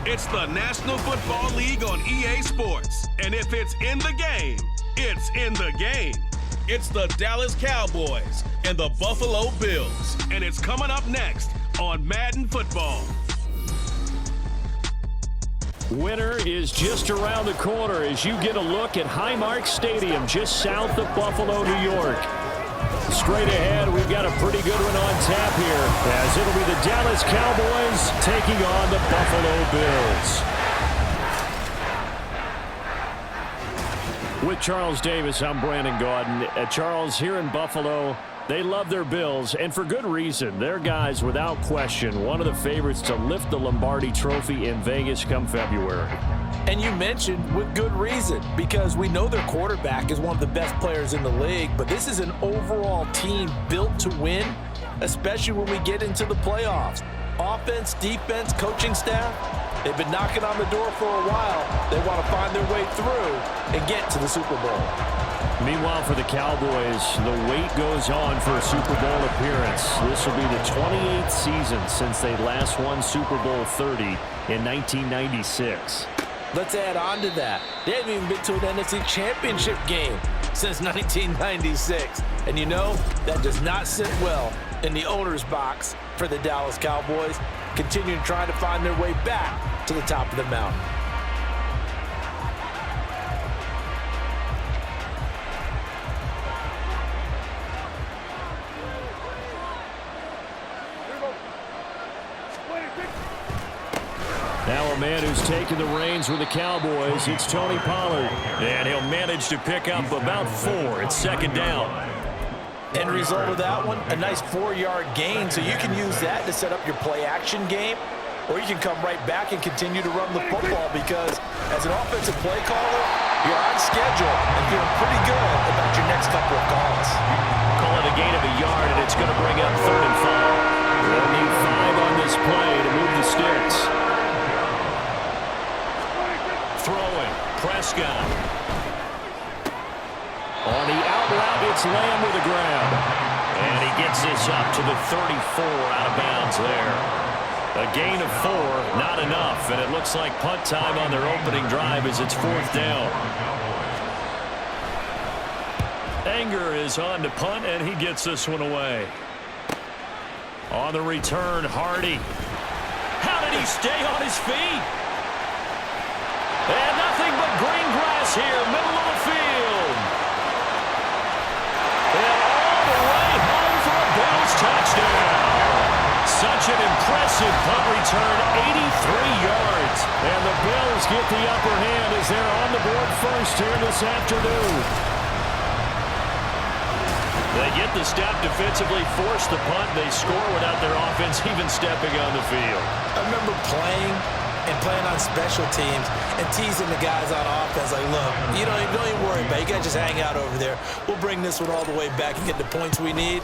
It's the National Football League on EA Sports. And if it's in the game, it's in the game. It's the Dallas Cowboys and the Buffalo Bills. And it's coming up next on Madden Football. Winter is just around the corner as you get a look at Highmark Stadium just south of Buffalo, New York. Straight ahead, we've got a pretty good one on tap here as it'll be the Dallas Cowboys taking on the Buffalo Bills. With Charles Davis, I'm Brandon Gaudin. Charles, here in Buffalo, they love their Bills, and for good reason. Their guys, without question, one of the favorites to lift the Lombardi Trophy in Vegas come February. And you mentioned with good reason, because we know their quarterback is one of the best players in the league, but this is an overall team built to win, especially when we get into the playoffs. Offense, defense, coaching staff, they've been knocking on the door for a while. They want to find their way through and get to the Super Bowl. Meanwhile, for the Cowboys, the wait goes on for a Super Bowl appearance. This will be the 28th season since they last won Super Bowl 30 in 1996. Let's add on to that. They haven't even been to an NFC Championship game since 1996. And you know, that does not sit well in the owner's box for the Dallas Cowboys, continuing trying to find their way back to the top of the mountain. Now a man who's taken the reins with the Cowboys, it's Tony Pollard. And he'll manage to pick up about 4. It's second down. End result of that one, a nice 4-yard gain, so you can use that to set up your play-action game, or you can come right back and continue to run the football because as an offensive play caller, you're on schedule and feeling pretty good about your next couple of calls. Call it a gain of a yard, and it's going to bring up 3rd and 5. They'll need 5 on this play to move the sticks. Throwing, Prescott. On the out route, it's Lamb with a grab. And he gets this up to the 34 out of bounds there. A gain of 4, not enough. And it looks like punt time on their opening drive as it's 4th down. Anger is on to punt, and he gets this one away. On the return, Hardy. How did he stay on his feet? And nothing but green grass here, middle of the field. And all the way home for a Bills touchdown. Such an impressive punt return, 83 yards. And the Bills get the upper hand as they're on the board first here this afternoon. They get the stop defensively, force the punt. They score without their offense even stepping on the field. I remember playing on special teams and teasing the guys on offense like, look, don't even worry about it. You got to just hang out over there. We'll bring this one all the way back and get the points we need.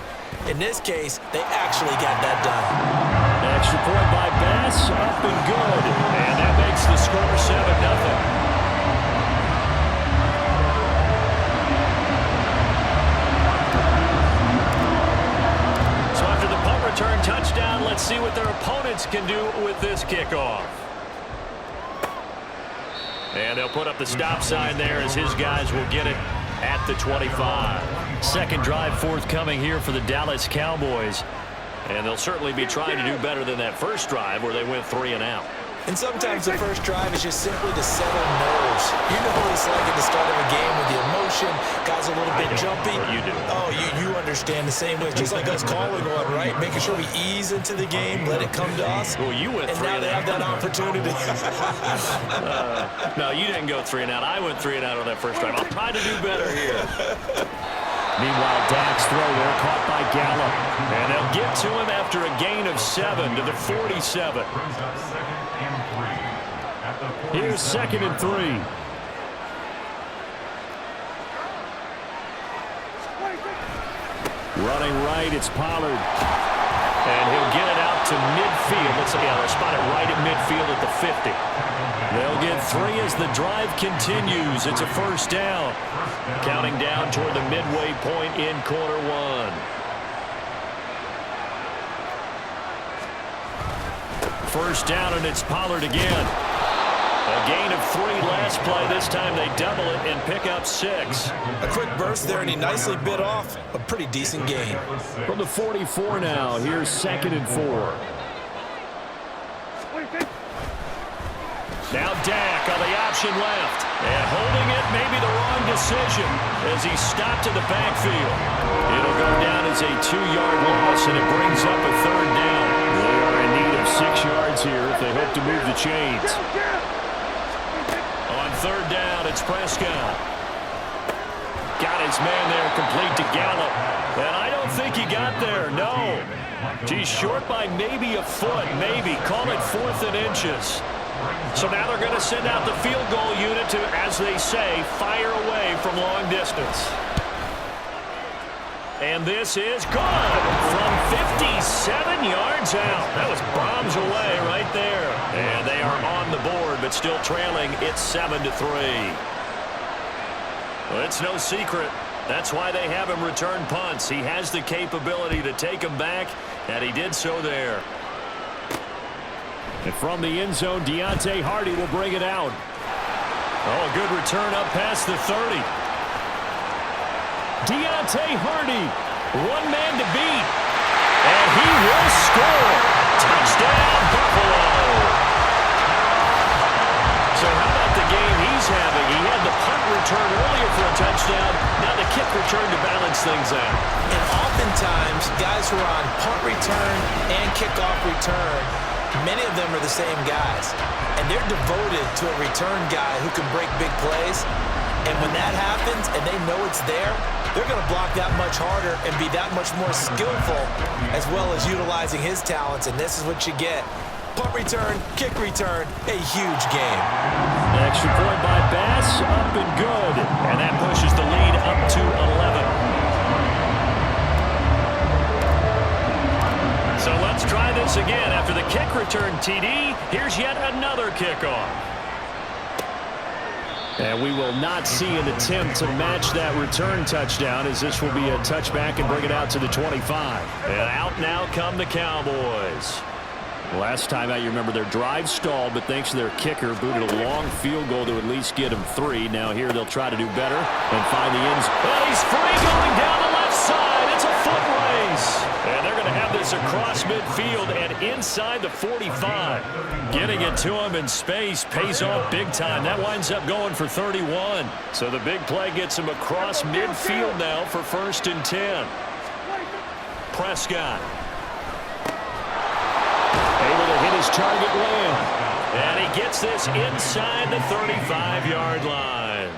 In this case, they actually got that done. Extra point by Bass, up and good. And that makes the score 7-0. Return touchdown. Let's see what their opponents can do with this kickoff. And they'll put up the stop sign there as his guys will get it at the 25. Second drive forthcoming here for the Dallas Cowboys. And they'll certainly be trying to do better than that first drive where they went 3 and out. And sometimes the first drive is just simply to settle nerves. You know what it's like at the start of a game with the emotion, guys a little bit jumpy. You do. Oh, you understand the same way. Just like us calling on, right? Making sure we ease into the game, let it come to us. Well, you went 3 and out. And now they have that opportunity. No, you didn't go 3 and out. I went 3 and out on that first drive. I'll try to do better here. Meanwhile, Dak's throw there caught by Gallup. And they'll get to him after a gain of 7 to the 47. Here's 2nd and 3. Running right, it's Pollard. And he'll get it out to midfield. They'll spot it right at midfield at the 50. They'll get 3 as the drive continues. It's a first down. Counting down toward the midway point in quarter 1. First down, and it's Pollard again. A gain of 3 last play. This time they double it and pick up 6. A quick burst there, and he nicely bit off a pretty decent gain. From the 44 now, here's 2nd and 4. Now Dak on the option left. And holding it may be the wrong decision as he stopped in the backfield. It'll go down as a 2-yard loss, and it brings up a 3rd down. They are in need of 6 yards here if they hope to move the chains. On 3rd down, it's Prescott. Got his man there complete to Gallup. And I don't think he got there, no. He's short by maybe a foot, maybe. Call it 4th and inches. So now they're going to send out the field goal unit to, as they say, fire away from long distance. And this is good from 57 yards out. That was bombs away right there. And they are on the board, but still trailing. It's 7-3. Well, it's no secret. That's why they have him return punts. He has the capability to take them back, and he did so there. And from the end zone, Deontay Hardy will bring it out. Oh, a good return up past the 30. Deontay Hardy, 1 man to beat. And he will score. Touchdown, Buffalo. So how about the game he's having? He had the punt return earlier for a touchdown. Now the kick return to balance things out. And oftentimes, guys who are on punt return and kickoff return, many of them are the same guys. And they're devoted to a return guy who can break big plays. And when that happens and they know it's there, they're going to block that much harder and be that much more skillful, as well as utilizing his talents. And this is what you get. Punt return, kick return, a huge game. Extra point by Bass, up and good. And that pushes the lead up to 11. So let's try this again. After the kick return TD, here's yet another kickoff. And we will not see an attempt to match that return touchdown, as this will be a touchback and bring it out to the 25. And out now come the Cowboys. Last time out, you remember their drive stalled, but thanks to their kicker, booted a long field goal to at least get them 3. Now here they'll try to do better and find the ends. Well, he's free going down the left side. It's a foot race. And they're going to have this across midfield and inside the 45. Getting it to him in space pays off big time. That winds up going for 31. So the big play gets him across midfield now for 1st and 10. Prescott. Able to hit his target land. And he gets this inside the 35-yard line.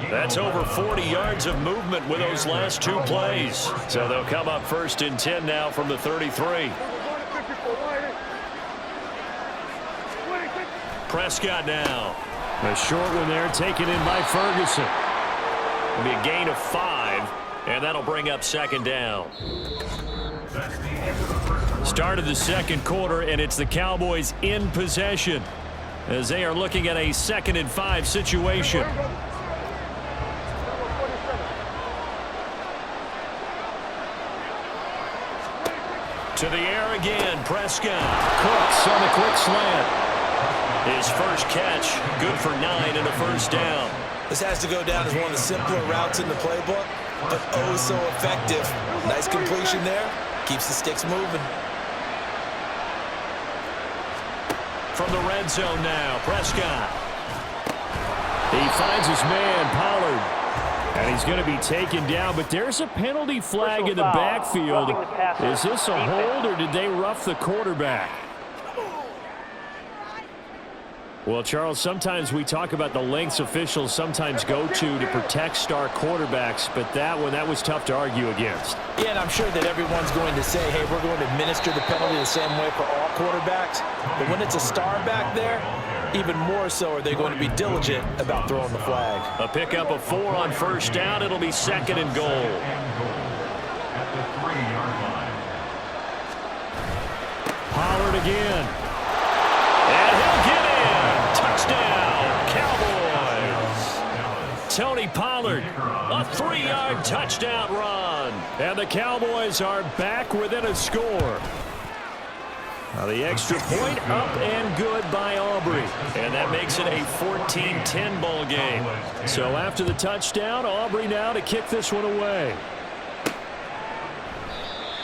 That's over 40 yards of movement with those last 2 plays. So they'll come up 1st and 10 now from the 33. Prescott now. A short one there taken in by Ferguson. It'll be a gain of 5, and that'll bring up 2nd down. Start of the 2nd quarter, and it's the Cowboys in possession as they are looking at a 2nd and 5 situation. To the air again, Prescott. Cooks on the quick slant. His first catch, good for 9 and a 1st down. This has to go down as one of the simpler routes in the playbook, but oh so effective. Nice completion there. Keeps the sticks moving. From the red zone now, Prescott. He finds his man, Pollard. And he's going to be taken down, but there's a penalty flag in the backfield. Is this a hold, or did they rough the quarterback? Well, Charles, sometimes we talk about the lengths officials sometimes go to protect star quarterbacks, but that was tough to argue against. Yeah, and I'm sure that everyone's going to say, hey, we're going to administer the penalty the same way for all quarterbacks. But when it's a star back there, even more so are they going to be diligent about throwing the flag. A pickup of 4 on 1st down. It'll be 2nd and goal. Pollard again. And he'll get in. Touchdown, Cowboys. Tony Pollard, a 3-yard touchdown run. And the Cowboys are back within a score. Now the extra point up and good by Aubrey. And that makes it a 14-10 ball game. So after the touchdown, Aubrey now to kick this one away.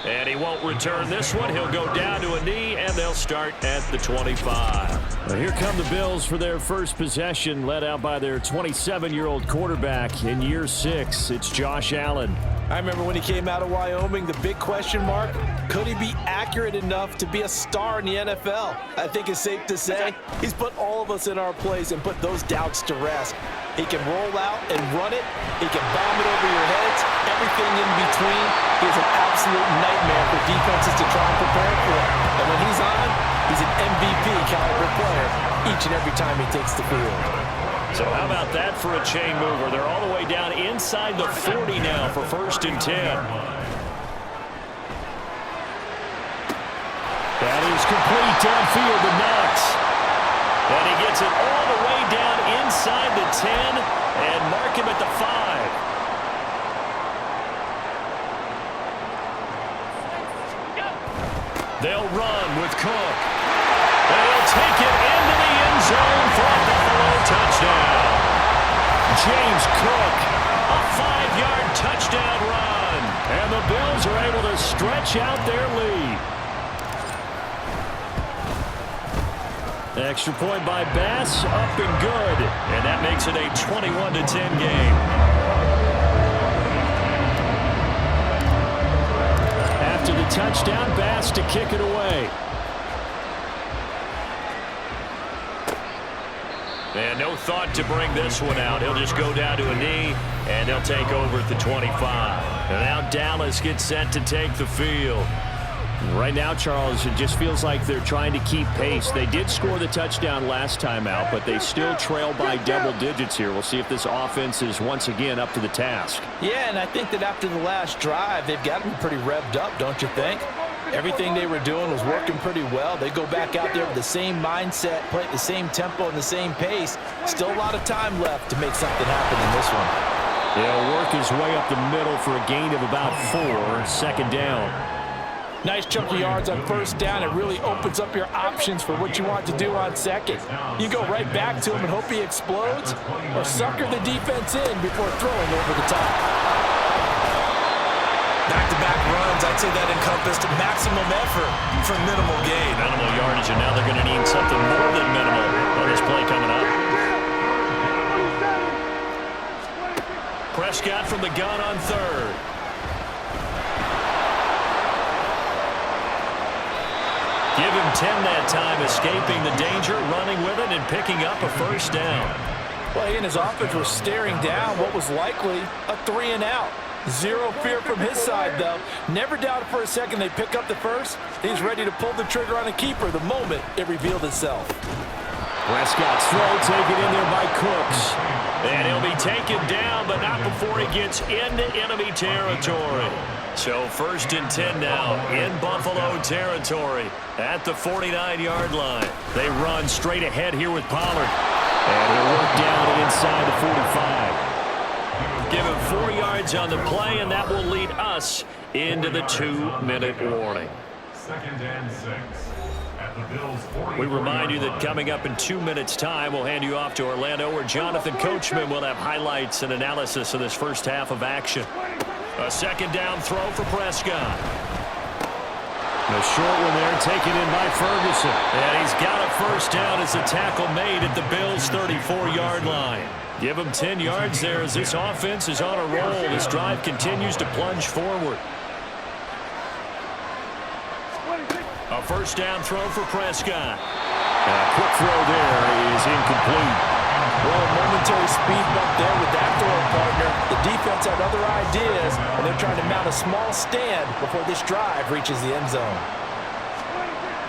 And he won't return this one. He'll go down to a knee, and they'll start at the 25. Well, here come the Bills for their first possession, led out by their 27-year-old quarterback in year 6. It's Josh Allen. I remember when he came out of Wyoming, the big question mark, could he be accurate enough to be a star in the NFL? I think it's safe to say he's put all of us in our place and put those doubts to rest. He can roll out and run it. He can bomb it over your heads. Everything in between. He's an absolute nightmare for defenses to try and prepare for. And when he's on, he's an MVP caliber player each and every time he takes the field. So how about that for a chain mover? They're all the way down inside the 40 now for 1st and 10. That is complete downfield to Knox. And he gets it all the way down inside the 10 and mark him at the 5. They'll run with Cook. They'll take it into the end zone for a Buffalo touchdown. James Cook, a 5-yard touchdown run. And the Bills are able to stretch out their lead. Extra point by Bass, up and good. And that makes it a 21-10 game. After the touchdown, Bass to kick it away. And no thought to bring this one out. He'll just go down to a knee, and they'll take over at the 25. And now Dallas gets set to take the field. Right now, Charles, it just feels like they're trying to keep pace. They did score the touchdown last time out, but they still trail by double digits here. We'll see if this offense is once again up to the task. Yeah, and I think that after the last drive, they've got to be pretty revved up, don't you think? Everything they were doing was working pretty well. They go back out there with the same mindset, play at the same tempo and the same pace. Still a lot of time left to make something happen in this one. He'll work his way up the middle for a gain of about 4, 2nd down. Nice chunk of yards on 1st down. It really opens up your options for what you want to do on 2nd. You go right back to him and hope he explodes, or sucker the defense in before throwing over the top. Back-to-back runs, I'd say that encompassed maximum effort for minimal gain. Minimal yardage, and now they're going to need something more than minimal on this play coming up. Prescott from the gun on 3rd. Give him 10 that time, escaping the danger, running with it, and picking up a 1st down. Well, he and his offense were staring down what was likely a 3-and-out. Zero fear from his side, though. Never doubted for a second they pick up the 1st. He's ready to pull the trigger on a keeper the moment it revealed itself. Prescott's throw taken in there by Cooks. And he'll be taken down, but not before he gets into enemy territory. So 1st and 10 now in Buffalo territory at the 49-yard line. They run straight ahead here with Pollard. And he'll work down inside the 45. Give him 4 yards on the play, and that will lead us into the 2-minute warning. 2nd and 6. We remind you that coming up in 2 minutes' time, we'll hand you off to Orlando, where Jonathan Coachman will have highlights and analysis of this first half of action. A 2nd down throw for Prescott. The short one there taken in by Ferguson. And he's got a 1st down as the tackle made at the Bills' 34-yard line. Give him 10 yards there as this offense is on a roll. This drive continues to plunge forward. A 1st down throw for Prescott. And a quick throw there is incomplete. Well, a momentary speed bump there with that throw partner. The defense had other ideas, and they're trying to mount a small stand before this drive reaches the end zone.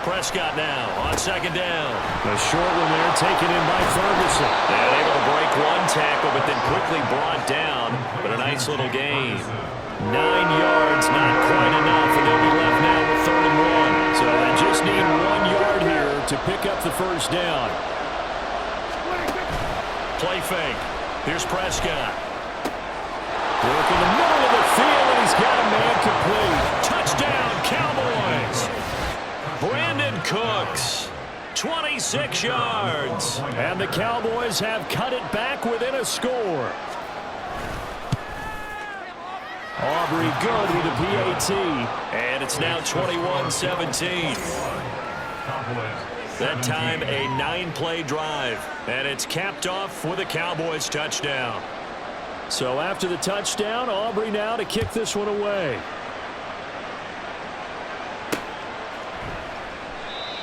Prescott now on 2nd down. The short one there taken in by Ferguson. And able to break one tackle, but then quickly brought down. But a nice little gain. 9 yards, not quite enough, and they'll be left now with 3rd and 1. So they just need 1 yard here to pick up the 1st down. Play fake. Here's Prescott. Work in the middle of the field, and he's got a man complete. Touchdown, Cowboys. Brandon Cooks. 26 yards. And the Cowboys have cut it back within a score. Aubrey good with a PAT. And it's now 21-17. That time a 9-play drive. And it's capped off with a Cowboys touchdown. So after the touchdown, Aubrey now to kick this one away.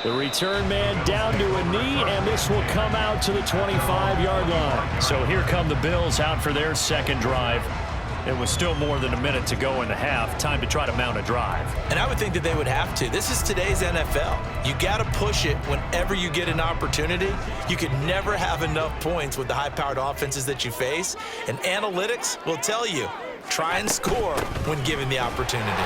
The return man down to a knee, and this will come out to the 25-yard line. So here come the Bills out for their second drive. It was still more than a minute to go in the half. Time to try to mount a drive. And I would think that they would have to. This is today's NFL. You got to push it whenever you get an opportunity. You can never have enough points with the high-powered offenses that you face. And analytics will tell you, try and score when given the opportunity.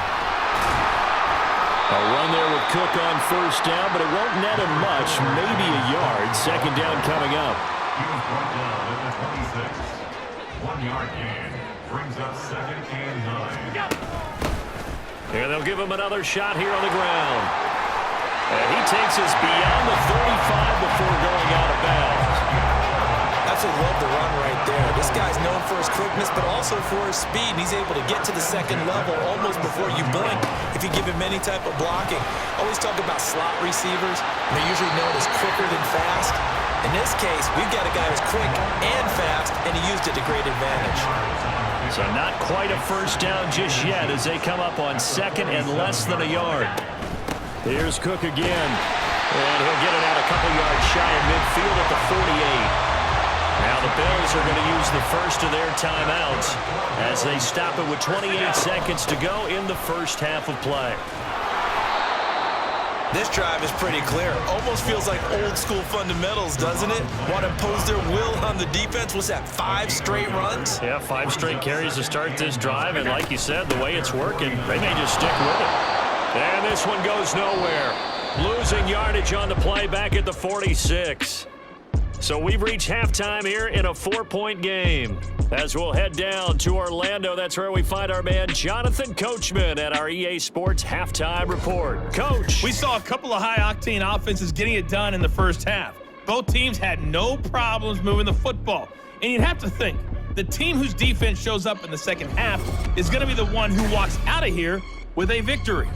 A run there with Cook on first down, but it won't net him much, maybe a yard. Second down coming up. He was brought down at the 26. 1-yard gain brings up 2nd and 9. And they'll give him another shot here on the ground. And he takes us beyond the 35 before going out of bounds. Absolutely love the run right there. This guy's known for his quickness, but also for his speed. And he's able to get to the second level almost before you blink if you give him any type of blocking. Always talk about slot receivers. They're usually known as quicker than fast. In this case, we've got a guy who's quick and fast, and he used it to great advantage. So not quite a first down just yet as they come up on second and less than a yard. Here's Cook again. And he'll get it out a couple yards shy of midfield at the 48. Now the Bills are going to use the first of their timeouts as they stop it with 28 seconds to go in the first half of play. This drive is pretty clear. Almost feels like old school fundamentals, doesn't it? Want to impose their will on the defense. What's that, 5 straight runs? Yeah, 5 straight carries to start this drive. And like you said, the way it's working, they may just stick with it. And this one goes nowhere. Losing yardage on the play back at the 46. So we've reached halftime here in a 4-point game. As we'll head down to Orlando, that's where we find our man Jonathan Coachman at our EA Sports Halftime Report. Coach. We saw a couple of high-octane offenses getting it done in the first half. Both teams had no problems moving the football. And you'd have to think, the team whose defense shows up in the second half is going to be the one who walks out of here with a victory.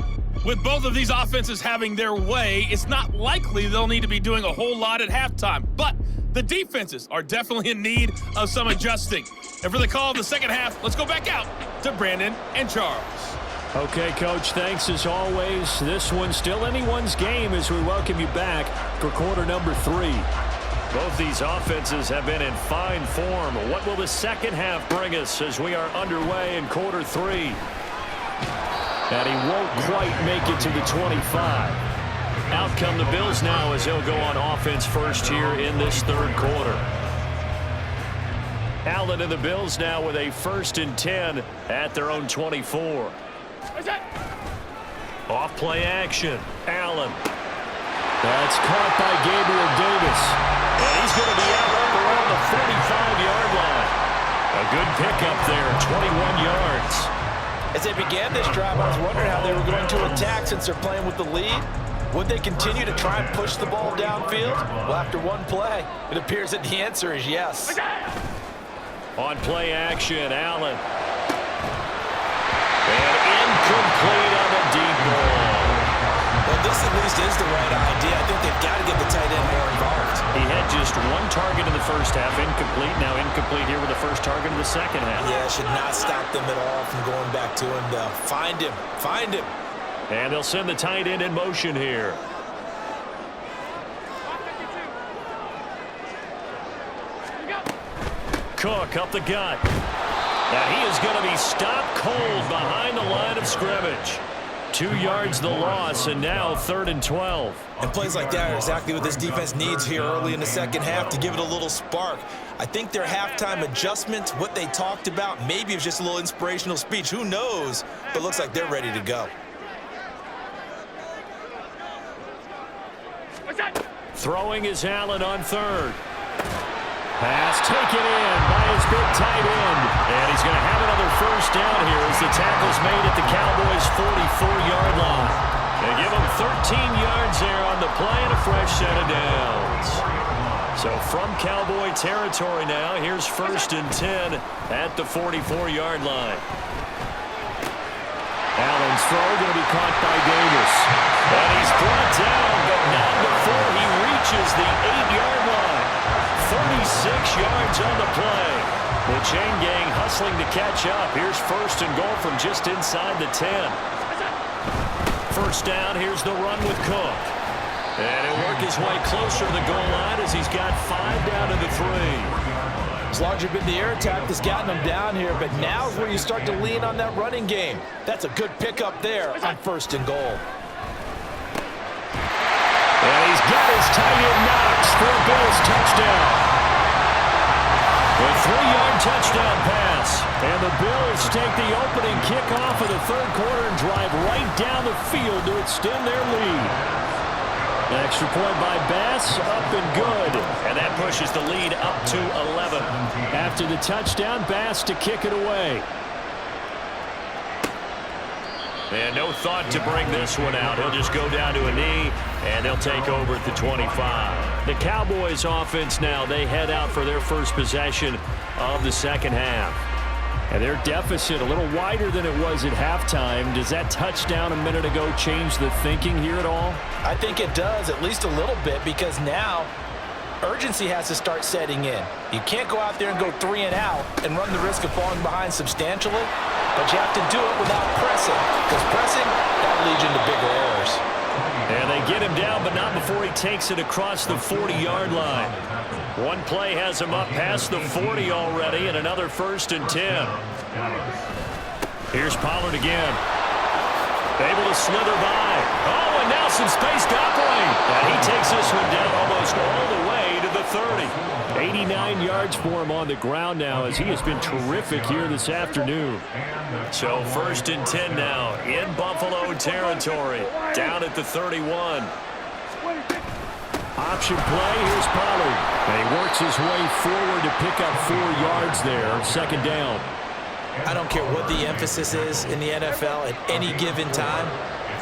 With both of these offenses having their way, it's not likely they'll need to be doing a whole lot at halftime. But the defenses are definitely in need of some adjusting. And for the call of the second half, let's go back out to Brandon and Charles. Okay, Coach, thanks as always. This one's still anyone's game as we welcome you back for quarter number 3. Both these offenses have been in fine form. What will the second half bring us as we are underway in quarter 3? And he won't quite make it to the 25. Out come the Bills now as they'll go on offense first here in this third quarter. Allen and the Bills now with a 1st and 10 at their own 24. Off play action. Allen. That's caught by Gabriel Davis. And he's going to be out up around the 45-yard line. A good pickup there, 21 yards. As they began this drive, I was wondering how they were going to attack since they're playing with the lead. Would they continue to try and push the ball downfield? Well, after one play, it appears that the answer is yes. On play action, Allen. And incomplete on the deep ball. Well, this at least is the right idea. I think they've got to get the tight end more involved. He had just one target in the first half, incomplete. Now incomplete here with the first target in the second half. Yeah, should not stop them at all from going back to him, though. Find him. Find him. And they'll send the tight end in motion here. Cook up the gut. Now he is going to be stopped cold behind the line of scrimmage. 2 yards the loss, and now 3rd and 12. And plays like that are exactly what this defense needs here early in the second half to give it a little spark. I think their halftime adjustments, what they talked about, maybe it was just a little inspirational speech. Who knows? But it looks like they're ready to go. Throwing is Allen on 3rd. Pass taken in by his big tight end. And he's going to have another first down here as the tackle's made at the Cowboys' 44-yard line. They give him 13 yards there on the play and a fresh set of downs. So from Cowboy territory now, here's 1st and 10 at the 44-yard line. Allen's throw going to be caught by Davis. And he's brought down, but not before he reaches the 8-yard line. 36 yards on the play. The chain gang hustling to catch up. Here's 1st and goal from just inside the 10. 1st down, here's the run with Cook. And he'll work his way closer to the goal line as he's got 5 down to the 3. It's largely been the air attack that's gotten him down here, but now's where you start to lean on that running game. That's a good pickup there on 1st and goal. And he's got his tight end Knox for a Bills touchdown. A 3-yard touchdown pass. And the Bills take the opening kickoff of the 3rd quarter and drive right down the field to extend their lead. An extra point by Bass, up and good. And that pushes the lead up to 11. After the touchdown, Bass to kick it away. And no thought to bring this one out. He'll just go down to a knee, and they'll take over at the 25. The Cowboys offense now, they head out for their first possession of the 2nd half. And their deficit a little wider than it was at halftime. Does that touchdown a minute ago change the thinking here at all? I think it does, at least a little bit, because now urgency has to start setting in. You can't go out there and go 3 and out and run the risk of falling behind substantially, but you have to do it without pressing, because pressing, that leads you into bigger errors. And they get him down, but not before he takes it across the 40-yard line. One play has him up past the 40 already, and another 1st and 10. Here's Pollard again. Able to slither by. Oh, and now some space to operate. And he takes this one down almost all the way to the 30. 89 yards for him on the ground now, as he has been terrific here this afternoon. So 1st and 10 now in Buffalo territory, down at the 31. Option play, here's Pollard. And he works his way forward to pick up 4 yards there, 2nd down. I don't care what the emphasis is in the NFL at any given time.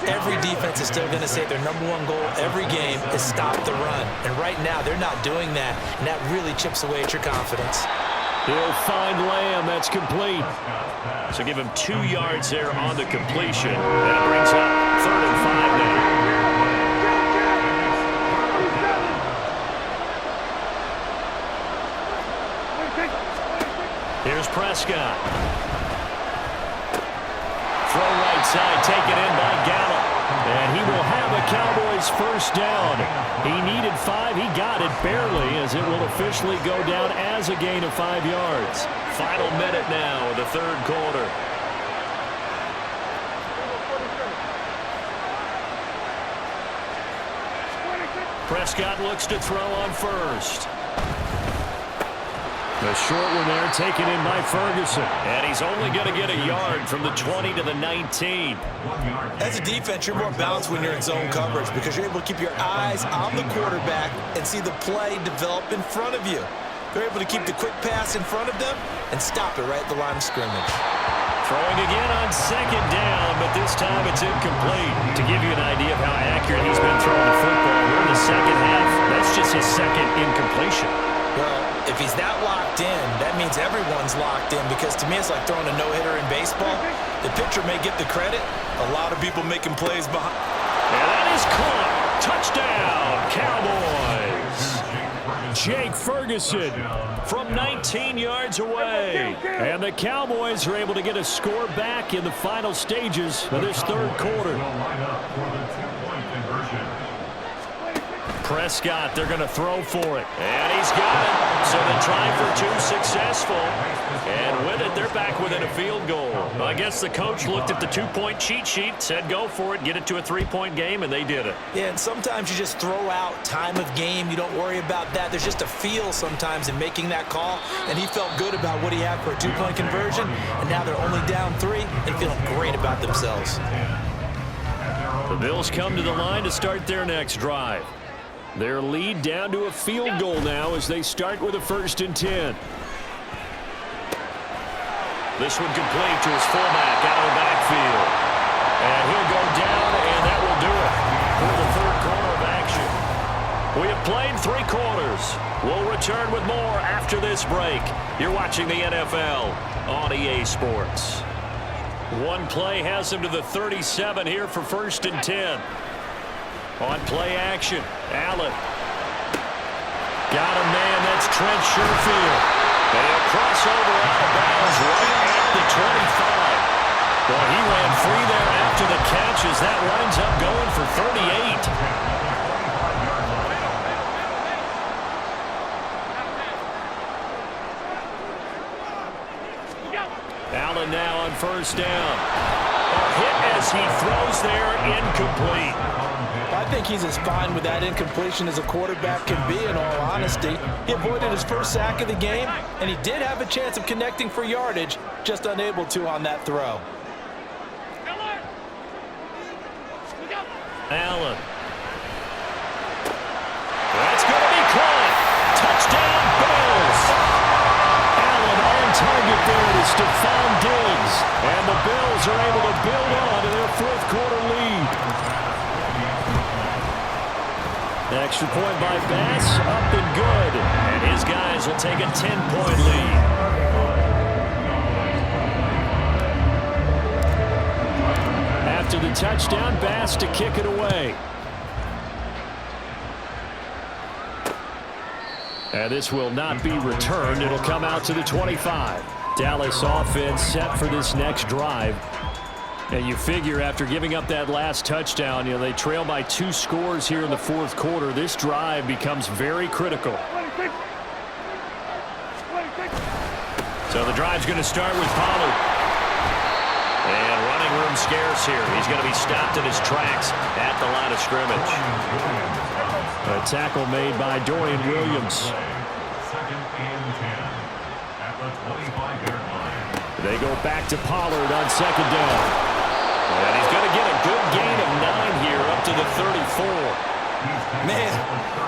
Every defense is still going to say their #1 goal every game is stop the run. And right now, they're not doing that, and that really chips away at your confidence. He'll find Lamb. That's complete. So give him 2 yards there on the completion. That brings up 3rd and 5 now. Here's Prescott. Throw right side, taken in by Gallup. And he will have a Cowboys 1st down. He needed 5. He got it barely, as it will officially go down as a gain of 5 yards. Final minute now of the 3rd quarter. Prescott looks to throw on 1st. The short one there taken in by Ferguson. And he's only going to get a yard from the 20 to the 19. As a defense, you're more balanced when you're in zone coverage because you're able to keep your eyes on the quarterback and see the play develop in front of you. They're able to keep the quick pass in front of them and stop it right at the line of scrimmage. Throwing again on 2nd down, but this time it's incomplete. To give you an idea of how accurate he's been throwing the football, we're in the 2nd half. That's just his 2nd incompletion. Well, if he's that locked in, that means everyone's locked in, because to me it's like throwing a no-hitter in baseball. The pitcher may get the credit. A lot of people making plays behind. And that is caught. Touchdown, Cowboys. Jake Ferguson from 19 yards away. And the Cowboys are able to get a score back in the final stages of this 3rd quarter. Prescott, they're going to throw for it. And he's got it. So they try for 2, successful. And with it, they're back within a field goal. Well, I guess the coach looked at the 2-point cheat sheet, said go for it, get it to a 3-point game, and they did it. Yeah, and sometimes you just throw out time of game. You don't worry about that. There's just a feel sometimes in making that call. And he felt good about what he had for a 2-point conversion. And now they're only down 3 and feeling great about themselves. The Bills come to the line to start their next drive. Their lead down to a field goal now as they start with a 1st and 10. This one complete to his fullback out of the backfield. And he'll go down, and that will do it. We have played 3 quarters. We'll return with more after this break. You're watching the NFL on EA Sports. One play has him to the 37 here for 1st and 10. On play action, Allen. Got a man, that's Trent Sherfield. And a crossover out of bounds right at the 25. Well, he ran free there after the catch as that winds up going for 38. Allen now on 1st down. A hit as he throws there, incomplete. I think he's as fine with that incompletion as a quarterback can be, in all honesty. He avoided his first sack of the game, and he did have a chance of connecting for yardage, just unable to on that throw. Allen. That's going to be caught. Touchdown, Bills. Allen on target there to Stephon Diggs. And the Bills are able to build on to their 4th quarter lead. The extra point by Bass, up and good. And his guys will take a 10-point lead. After the touchdown, Bass to kick it away. And this will not be returned. It'll come out to the 25. Dallas offense set for this next drive. And you figure after giving up that last touchdown, they trail by 2 scores here in the 4th quarter. This drive becomes very critical. So the drive's going to start with Pollard. And running room scarce here. He's going to be stopped in his tracks at the line of scrimmage. A tackle made by Dorian Williams. 2nd and 10 at the 25-yard line. They go back to Pollard on 2nd down. And he's going to get a good gain of 9 here up to the 34. Man,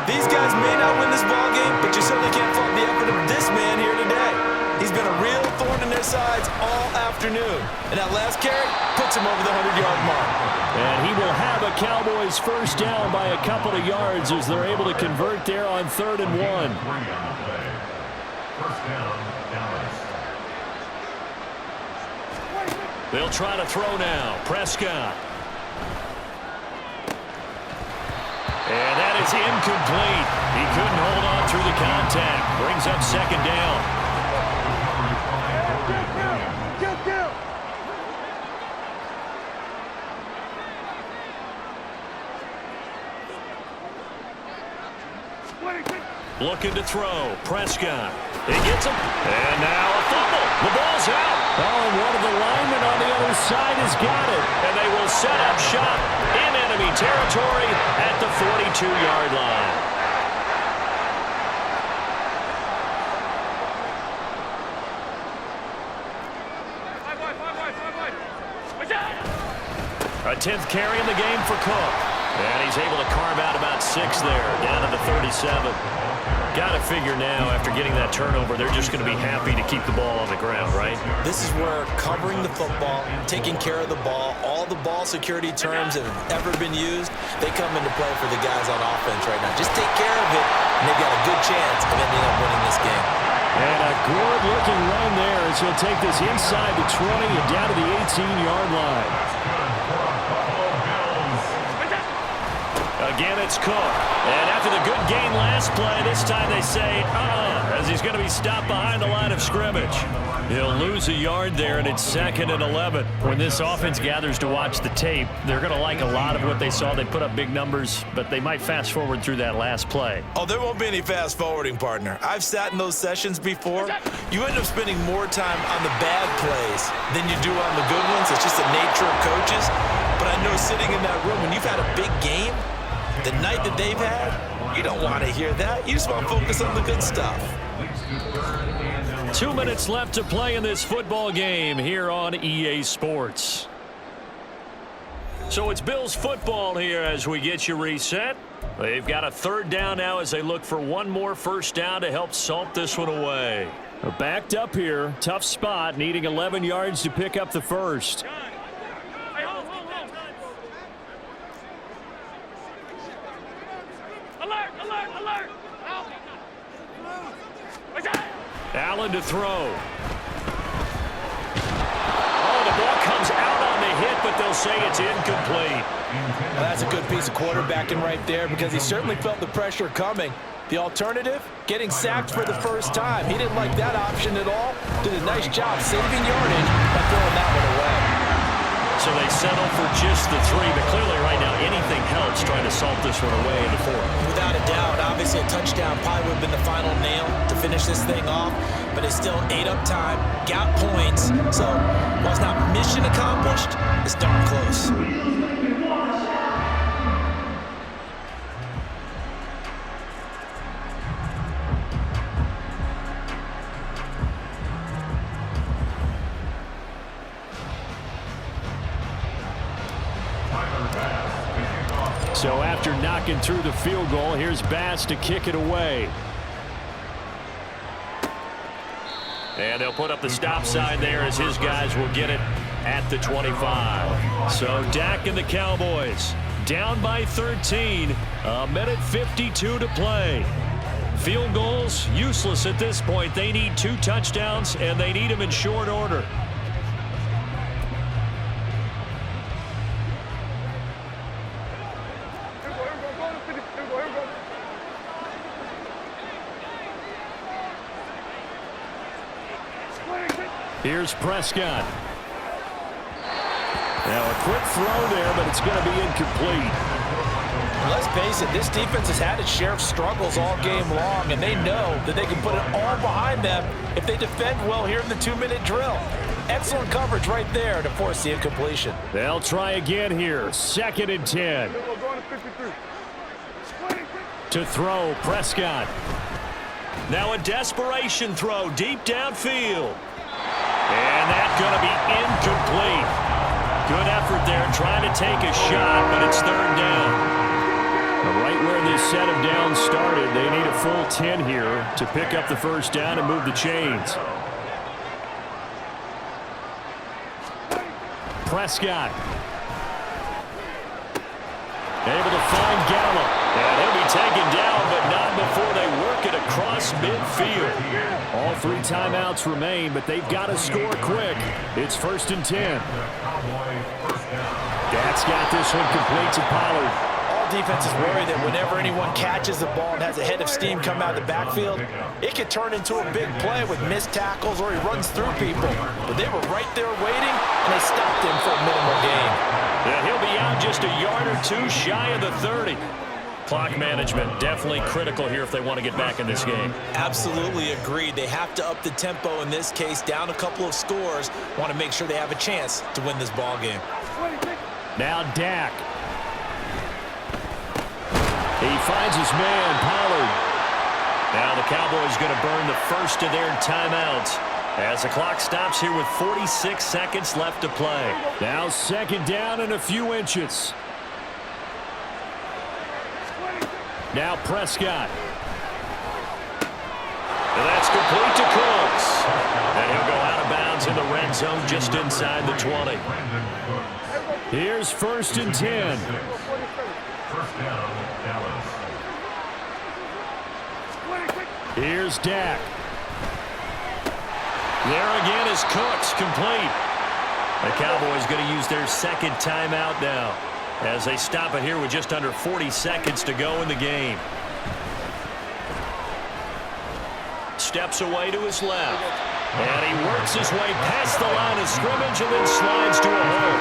these guys may not win this ball game, but you certainly can't fault the effort of this man here today. He's been a real thorn in their sides all afternoon. And that last carry puts him over the 100-yard mark. And he will have a Cowboys 1st down by a couple of yards as they're able to convert there on 3rd and 1. 1st down, Dallas. They'll try to throw now. Prescott. And that is incomplete. He couldn't hold on through the contact. Brings up 2nd down. Looking to throw. Prescott. He gets him. And now a fumble. The ball's out. Oh, and one of the linemen on the other side has got it. And they will set up shop in enemy territory at the 42-yard line. A 10th carry in the game for Cook. And he's able to carve out about 6 there, down to the 37. Got to figure now, after getting that turnover, they're just going to be happy to keep the ball on the ground, right? This is where covering the football, taking care of the ball, all the ball security terms that have ever been used, they come into play for the guys on offense right now. Just take care of it, and they've got a good chance of ending up winning this game. And a good-looking run there as he'll take this inside the 20 and down to the 18-yard line. Again, it's Cook. And after the good gain last play, this time they say, as he's going to be stopped behind the line of scrimmage. He'll lose a yard there, and it's 2nd and 11. When this offense gathers to watch the tape, they're going to like a lot of what they saw. They put up big numbers, but they might fast forward through that last play. Oh, there won't be any fast forwarding, partner. I've sat in those sessions before. You end up spending more time on the bad plays than you do on the good ones. It's just the nature of coaches. But I know sitting in that room, when you've had a big game, the night that they've had, you don't want to hear that. You just want to focus on the good stuff. 2 minutes left to play in this football game here on EA Sports. So it's Bills football here as we get you reset. They've got a 3rd down now as they look for one more 1st down to help salt this one away. Backed up here, tough spot, needing 11 yards to pick up the 1st. Allen to throw. Oh, the ball comes out on the hit, but they'll say it's incomplete. Well, that's a good piece of quarterbacking right there because he certainly felt the pressure coming. The alternative, getting sacked for the first time. He didn't like that option at all. Did a nice job saving yardage by throwing that one away. So they settle for just the 3, but clearly right now anything helps trying to salt this one away in the 4th. Without a doubt, obviously a touchdown probably would have been the final nail to finish this thing off, but it's still ate up time, got points, so while it's not mission accomplished, it's darn close. So after knocking through the field goal, here's Bass to kick it away. And they'll put up the stop sign there as his guys will get it at the 25. So Dak and the Cowboys down by 13. A minute 52 to play. Field goals useless at this point. They need 2 touchdowns, and they need them in short order. Here's Prescott. Now a quick throw there, but it's going to be incomplete. Let's face it, this defense has had its share of struggles all game long, and they know that they can put it all behind them if they defend well here in the 2-minute drill. Excellent coverage right there to force the incompletion. They'll try again here. 2nd and 10. To throw, Prescott. Now a desperation throw deep downfield. And that's going to be incomplete. Good effort there trying to take a shot, but it's 3rd down. Right where this set of downs started, they need a full 10 here to pick up the 1st down and move the chains. Prescott. Able to find Gallup. And he'll be taken down, but not before they work it across midfield. All 3 timeouts remain, but they've got to score quick. It's 1st and 10. That's got this one complete to Pollard. All defenses worry that whenever anyone catches the ball and has a head of steam come out of the backfield, it could turn into a big play with missed tackles or he runs through people. But they were right there waiting, and they stopped him for a minimal gain. Yeah, he'll be out just a yard or 2 shy of the 30. Clock management definitely critical here if they want to get back in this game. Absolutely agreed. They have to up the tempo in this case, down a couple of scores. Want to make sure they have a chance to win this ball game. Now Dak. He finds his man, Pollard. Now the Cowboys going to burn the first of their timeouts as the clock stops here with 46 seconds left to play. Now 2nd down and a few inches. Now Prescott. And that's complete to Cooks. And he'll go out of bounds in the red zone just inside the 20. Here's 1st and 10. Here's Dak. There again is Cooks, complete. The Cowboys going to use their 2nd timeout now as they stop it here with just under 40 seconds to go in the game. Steps away to his left. And he works his way past the line of scrimmage and then slides to a hole.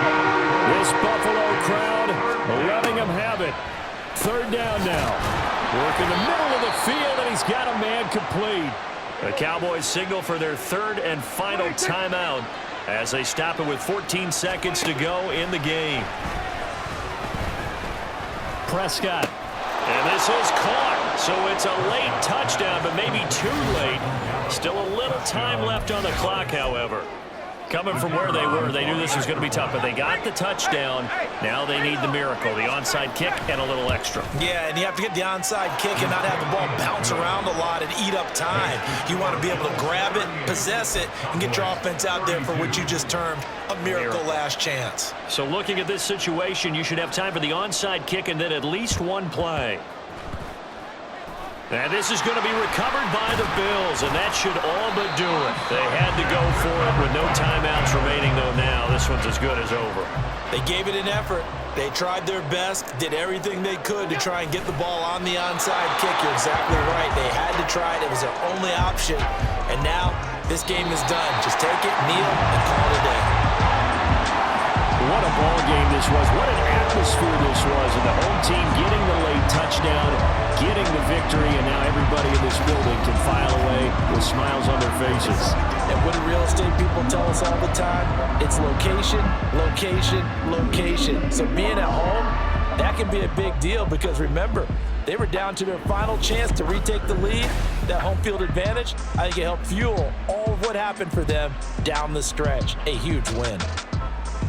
This Buffalo crowd letting him have it. 3rd down now. Work in the middle of the field, and he's got a man complete. The Cowboys signal for their 3rd and final timeout as they stop it with 14 seconds to go in the game. Prescott. And this is caught. So it's a late touchdown, but maybe too late. Still a little time left on the clock, however. Coming from where they were, they knew this was going to be tough, but they got the touchdown. Now they need the miracle, the onside kick and a little extra. Yeah, and you have to get the onside kick and not have the ball bounce around a lot and eat up time. You want to be able to grab it, possess it, and get your offense out there for what you just termed a miracle last chance. So looking at this situation, you should have time for the onside kick and then at least one play. And this is going to be recovered by the Bills, and that should all but do it. They had to go for it with no timeouts remaining, though now this one's as good as over. They gave it an effort. They tried their best, did everything they could to try and get the ball on the onside kick. You're exactly right. They had to try it. It was their only option. And now this game is done. Just take it, kneel, and call it a day. What a ball game this was. What an atmosphere this was. And the home team getting the late touchdown, getting the victory, and now everybody in this building can file away with smiles on their faces. And what do real estate people tell us all the time? It's location, location, location. So being at home, that can be a big deal because remember, they were down to their final chance to retake the lead. That home field advantage, I think it helped fuel all of what happened for them down the stretch. A huge win.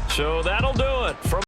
So that'll do it. From